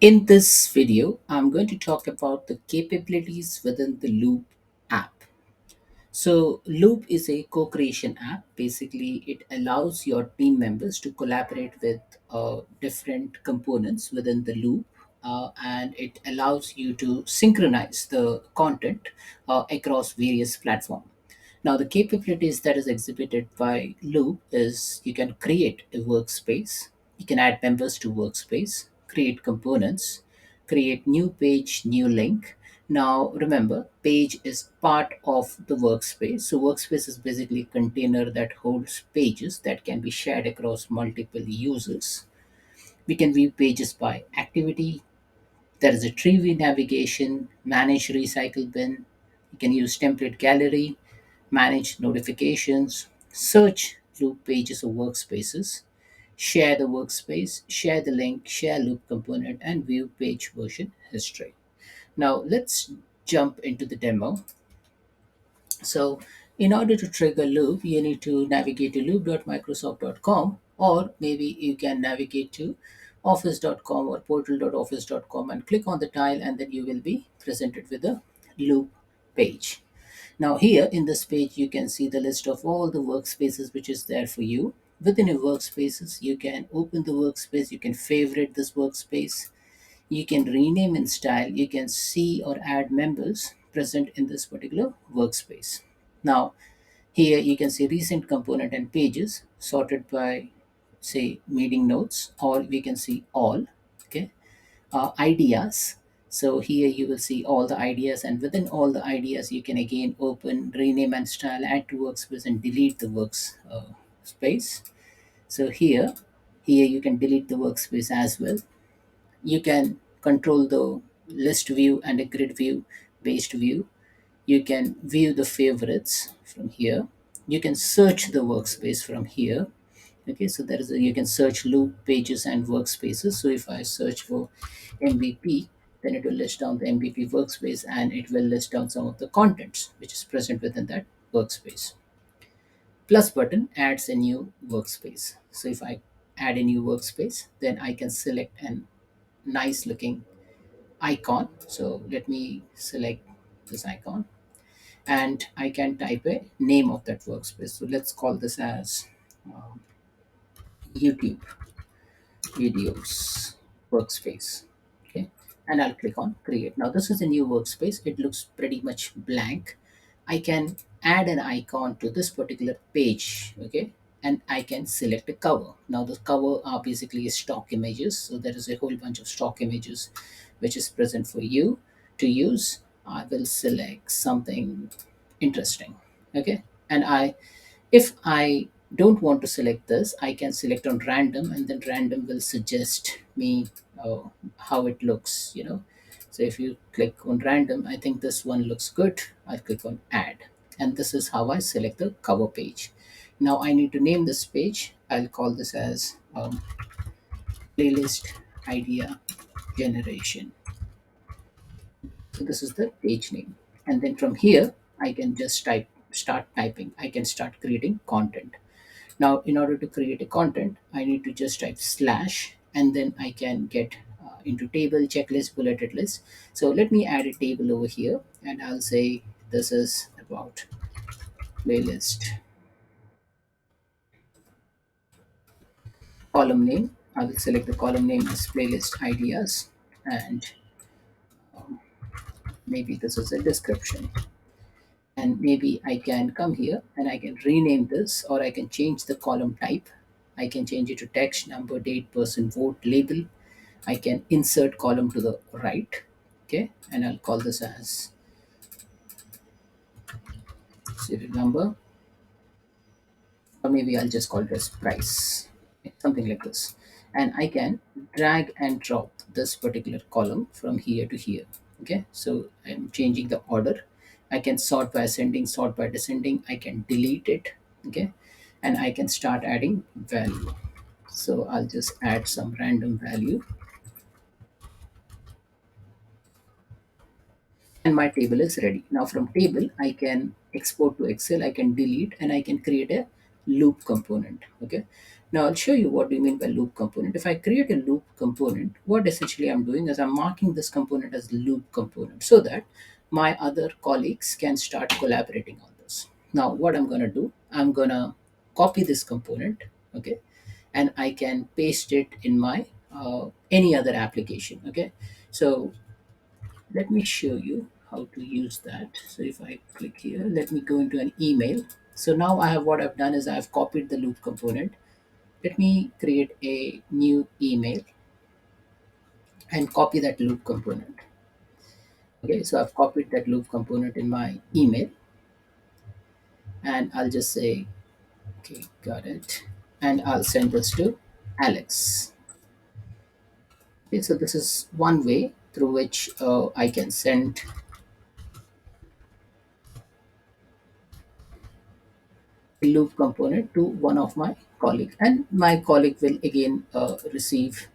In this video, I'm going to talk about the capabilities within the Loop app. So, Loop is a co creation app. Basically, it allows your team members to collaborate with different components within the Loop. And it allows you to synchronize the content across various platforms. Now, the capabilities that is exhibited by Loop is you can create a workspace, you can add members to workspace, create components, create new page, new link. Now, remember, page is part of the workspace. So, workspace is basically a container that holds pages that can be shared across multiple users. We can view pages by activity. There is a tree view navigation, manage recycle bin. You can use template gallery, manage notifications, search loop pages or workspaces, share the workspace, share the link, share loop component, and view page version history. Now let's jump into the demo. So in order to trigger loop, you need to navigate to loop.microsoft.com, or maybe you can navigate to office.com or portal.office.com and click on the tile, and then you will be presented with a loop page. Now here in this page, you can see the list of all the workspaces which is there for you. Within your workspaces, you can open the workspace, you can favorite this workspace, you can rename in style, you can see or add members present in this particular workspace. Now here you can see recent component and pages sorted by say meeting notes, or we can see all. Okay, ideas. So here you will see all the ideas, and within all the ideas, you can again open, rename, and style, add to workspace, and delete the works space. So here you can delete the workspace as well. You can control the list view and a grid view based view. You can view the favorites from here. You can search the workspace from here. Okay, so there is you can search loop pages and workspaces. So if I search for MVP, then it will list down the MVP workspace, and it will list down some of the contents which is present within that workspace. Plus button adds a new workspace. So if I add a new workspace, then I can select a nice looking icon. So let me select this icon, and I can type a name of that workspace. So let's call this as YouTube videos workspace. Okay, and I'll click on create. Now this is a new workspace. It looks pretty much blank. I can add an icon to this particular page. Okay, and I can select a cover. Now the cover are basically stock images, so there is a whole bunch of stock images which is present for you to use. I will select something interesting. Okay, and if I don't want to select this, I can select on random, and then random will suggest me uh, how it looks, So if you click on random, I think this one looks good. I'll click on add. And this is how I select the cover page. Now I need to name this page. I'll call this as playlist idea generation. So this is the page name. And then from here, I can just start typing. I can start creating content. Now, in order to create a content, I need to just type slash, and then I can get into table, checklist, bulleted list. So let me add a table over here, and I'll say this is about playlist. Column name, I will select the column name as playlist ideas, and maybe this is a description. And maybe I can come here and I can rename this, or I can change the column type. I can change it to text, number, date, person, vote, label. I can insert column to the right. Okay, and I'll call this as serial number, or maybe I'll just call it as price. Okay, something like this. And I can drag and drop this particular column from here to here. Okay, so I'm changing the order. I can sort by ascending, sort by descending. I can delete it. Okay, and I can start adding value. So I'll just add some random value, and my table is ready. Now from table, I can export to Excel, I can delete, and I can create a loop component. Okay, now I'll show you what do you mean by loop component. If I create a loop component, what essentially I'm doing is I'm marking this component as loop component so that my other colleagues can start collaborating on this. Now what I'm going to do, I'm going to copy this component. Okay, and I can paste it in my any other application. Okay, so let me show you how to use that. So if I click here, let me go into an email. So now I have, what I've done is I've copied the loop component. Let me create a new email and copy that loop component. Okay, so I've copied that loop component in my email, and I'll just say, okay, got it. And I'll send this to Alex. Okay, so this is one way through which I can send a loop component to one of my colleagues, and my colleague will again receive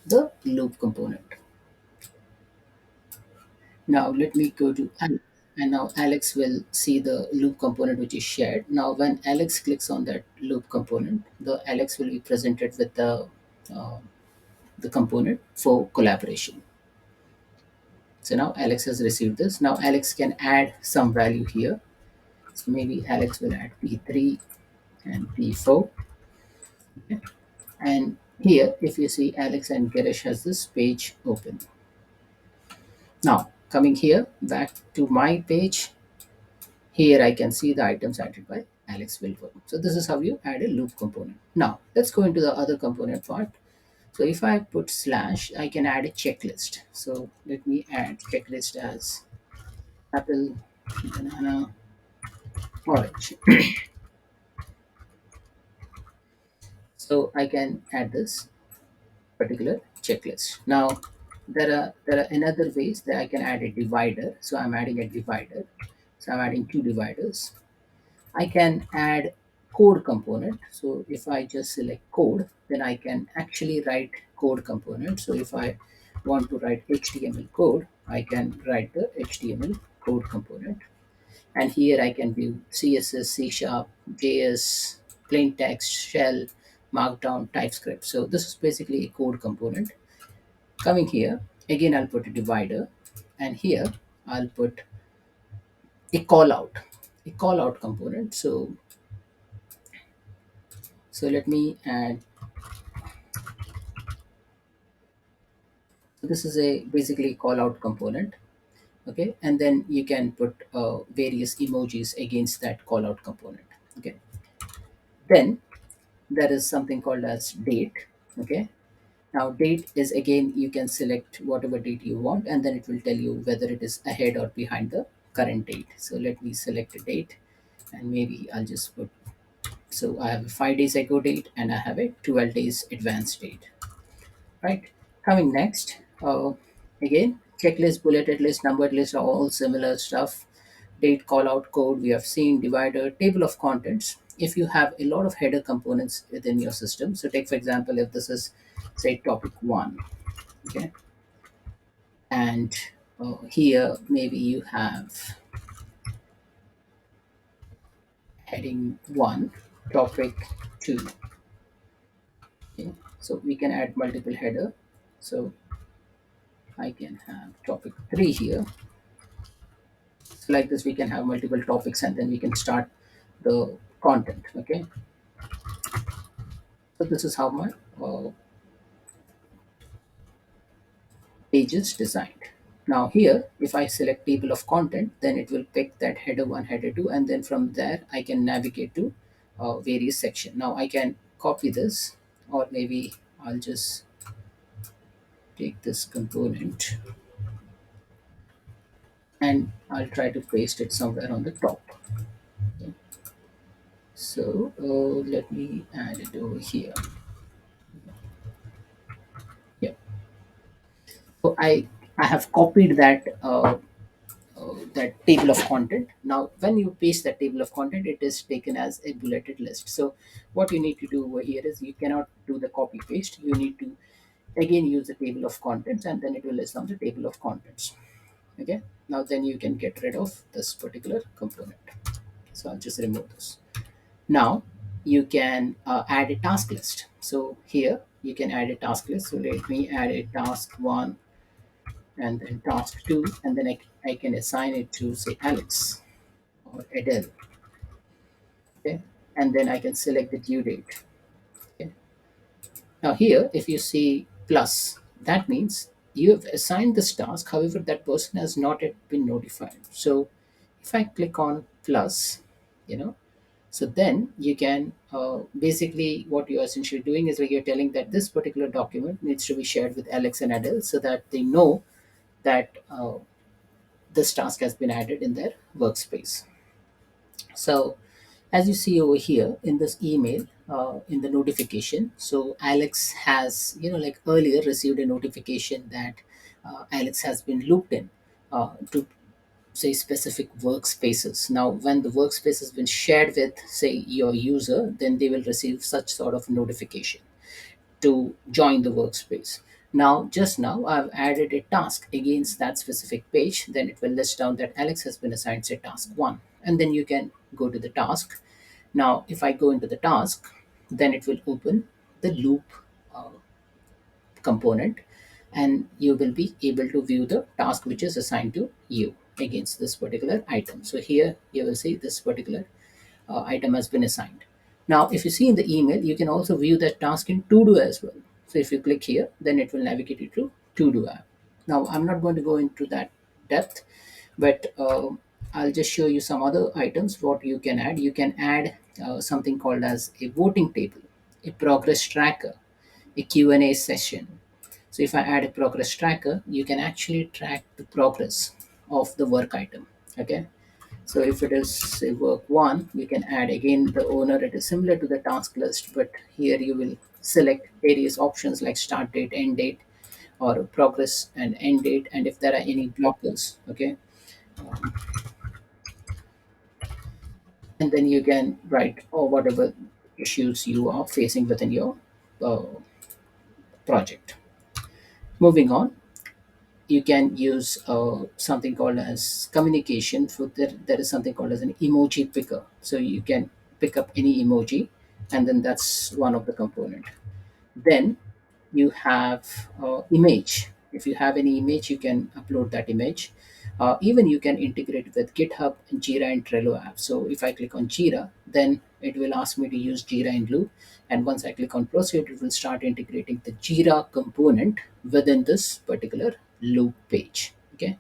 the loop component. Now let me go to Alex, and now Alex will see the loop component which is shared. Now when Alex clicks on that loop component, the Alex will be presented with uh, the component for collaboration. So now Alex has received this. Now Alex can add some value here. So maybe Alex will add P3 and P4. And here, if you see, Alex and Girish has this page open. Now, coming here back to my page, here I can see the items added by Alex Wilbur. So this is how you add a loop component. Now, let's go into the other component part. So if I put slash, I can add a checklist. So let me add checklist as apple, banana, orange. So I can add this particular checklist. Now, there are another ways that I can add a divider. So I'm adding a divider. So I'm adding two dividers. I can add code component. So if I just select code, then I can actually write code component. So if I want to write HTML code, I can write the HTML code component. And here I can view CSS, C Sharp, JS, plain text, shell, markdown, TypeScript. So this is basically a code component. Coming here, again I'll put a divider, and here I'll put a call out component. So let me add. So this is a basically call out component. Okay, and then you can put various emojis against that call out component. Okay, then there is something called as date. Okay, now date is, again, you can select whatever date you want, and then it will tell you whether it is ahead or behind the current date. So let me select a date, and maybe I'll just put, so I have a 5 days ago date and I have a 12 days advance date. Right, coming next, again, checklist, bulleted list, numbered list are all similar stuff. Date, call out, code, we have seen, divider, table of contents. If you have a lot of header components within your system, so take for example, if this is, say, topic 1. Okay, and here maybe you have heading 1, topic 2. Okay, so we can add multiple header. So I can have topic 3 here. So like this, we can have multiple topics, and then we can start the content. Okay, so this is how my page is designed. Now here, if I select table of content, then it will pick that header 1, header 2, and then from there I can navigate to various section. Now I can copy this, or maybe I'll just take this component and I'll try to paste it somewhere on the top. Okay. So let me add it over here. Yeah. So I have copied that table of content. Now, when you paste that table of content, it is taken as a bulleted list. So what you need to do over here is, you cannot do the copy paste. You need to again use the table of contents, and then it will list down the table of contents. Okay. Now then you can get rid of this particular component. So I'll just remove this. Now you can add a task list. So here you can add a task list. So let me add a task one and then task two, and then I can assign it to say Alex or Adele. Okay, and then I can select the due date. Okay. Now here, if you see plus, that means you have assigned this task. However, that person has not yet been notified. So if I click on plus, you know, so then you can basically what you're essentially doing is like you're telling that this particular document needs to be shared with Alex and Adele so that they know that this task has been added in their workspace. So as you see over here in this email, in the notification, so Alex has, like earlier received a notification that Alex has been looped in to say specific workspaces. Now when the workspace has been shared with say your user, then they will receive such sort of notification to join the workspace. Now, just now, I've added a task against that specific page. Then it will list down that Alex has been assigned, say, task one. And then you can go to the task. Now, if I go into the task, then it will open the loop uh, component, and you will be able to view the task which is assigned to you against this particular item. So here you will see this particular item has been assigned. Now, if you see in the email, you can also view that task in To-Do as well. So if you click here, then it will navigate you to To-Do app. Now, I'm not going to go into that depth, but I'll just show you some other items what you can add. You can add something called as a voting table, a progress tracker, a Q&A session. So if I add a progress tracker, you can actually track the progress of the work item. Okay, so if it is say work one, you can add again the owner. It is similar to the task list, but here you will select various options like start date, end date, or progress and end date, and if there are any blockers. Okay, and then you can write or whatever issues you are facing within your uh, project. Moving on, you can use something called as communication. For there is something called as an emoji picker, so you can pick up any emoji, and then that's one of the component. Then you have image. If you have any image, you can upload that image. Even you can integrate with GitHub, Jira, and Trello apps. So if I click on Jira, then it will ask me to use Jira in Loop. And once I click on Proceed, it will start integrating the Jira component within this particular Loop page. Okay.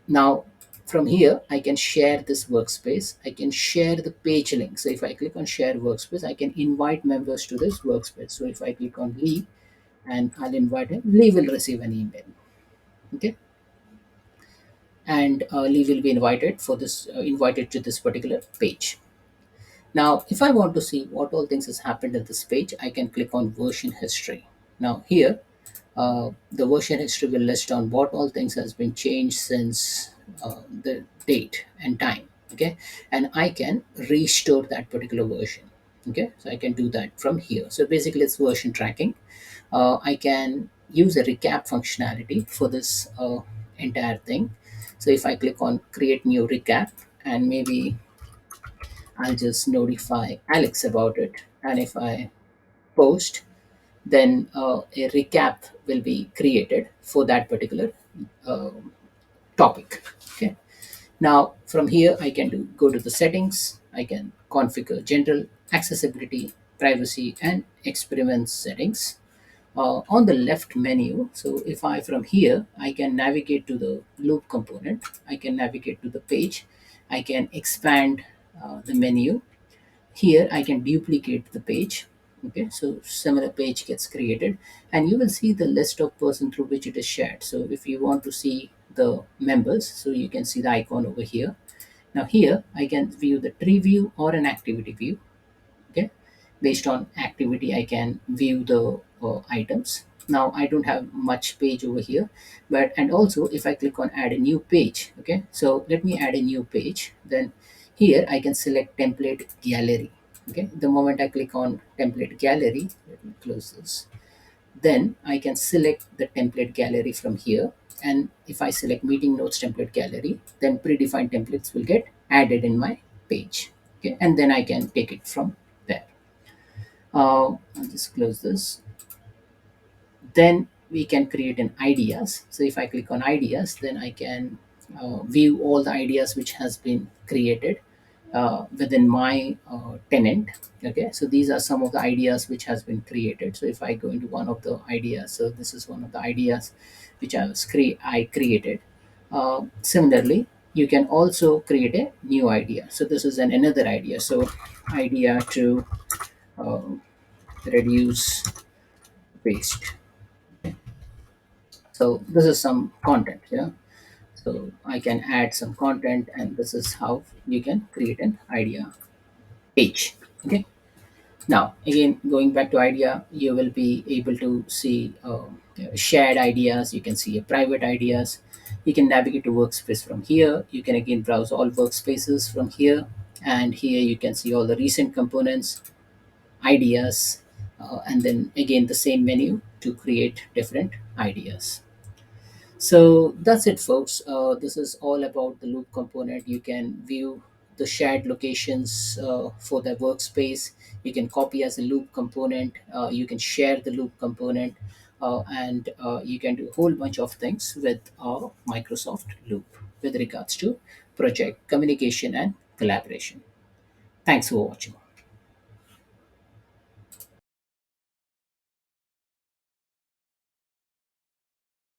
Now, from here, I can share this workspace. I can share the page link. So if I click on Share Workspace, I can invite members to this workspace. So if I click on Lee, and I'll invite him. Lee will receive an email. Okay, and Lee will be invited to this particular page. Now, if I want to see what all things has happened in this page, I can click on version history. Now here, the version history will list down what all things has been changed since the date and time. Okay, and I can restore that particular version. Okay, so I can do that from here. So basically, it's version tracking. I can use a recap functionality for this entire thing. So if I click on create new recap, and maybe I'll just notify Alex about it. And if I post, then a recap will be created for that particular uh, topic. Okay. Now from here, I can go to the settings. I can configure general, accessibility, privacy, and experiment settings. On the left menu, so if I from here, I can navigate to the loop component. I can navigate to the page. I can expand the menu. Here I can duplicate the page. Okay, so similar page gets created, and you will see the list of person through which it is shared. So if you want to see the members, so you can see the icon over here. Now here I can view the tree view or an activity view. Okay, based on activity I can view the items. Now I don't have much page over here, but and also if I click on add a new page. Okay, so let me add a new page. Then here I can select template gallery. Okay, the moment I click on template gallery, let me close this, then I can select the template gallery from here. And if I select meeting notes template gallery, then predefined templates will get added in my page. Okay, and then I can take it from there. I'll just close this. Then we can create an ideas. So if I click on ideas, then I can view all the ideas which has been created within my tenant. Okay, so these are some of the ideas which has been created. So if I go into one of the ideas, so this is one of the ideas which I created. Similarly, you can also create a new idea. So this is another idea. So idea to uh, reduce waste. So this is some content. Yeah, so I can add some content, and this is how you can create an idea page. Okay, now again, going back to idea, you will be able to see shared ideas. You can see a private ideas. You can navigate to workspace from here. You can again browse all workspaces from here, and here you can see all the recent components, ideas, and then again the same menu to create different ideas. So that's it, folks. This is all about the loop component. You can view the shared locations for the workspace. You can copy as a loop component. You can share the loop component, and you can do a whole bunch of things with Microsoft Loop with regards to project communication and collaboration. Thanks for watching.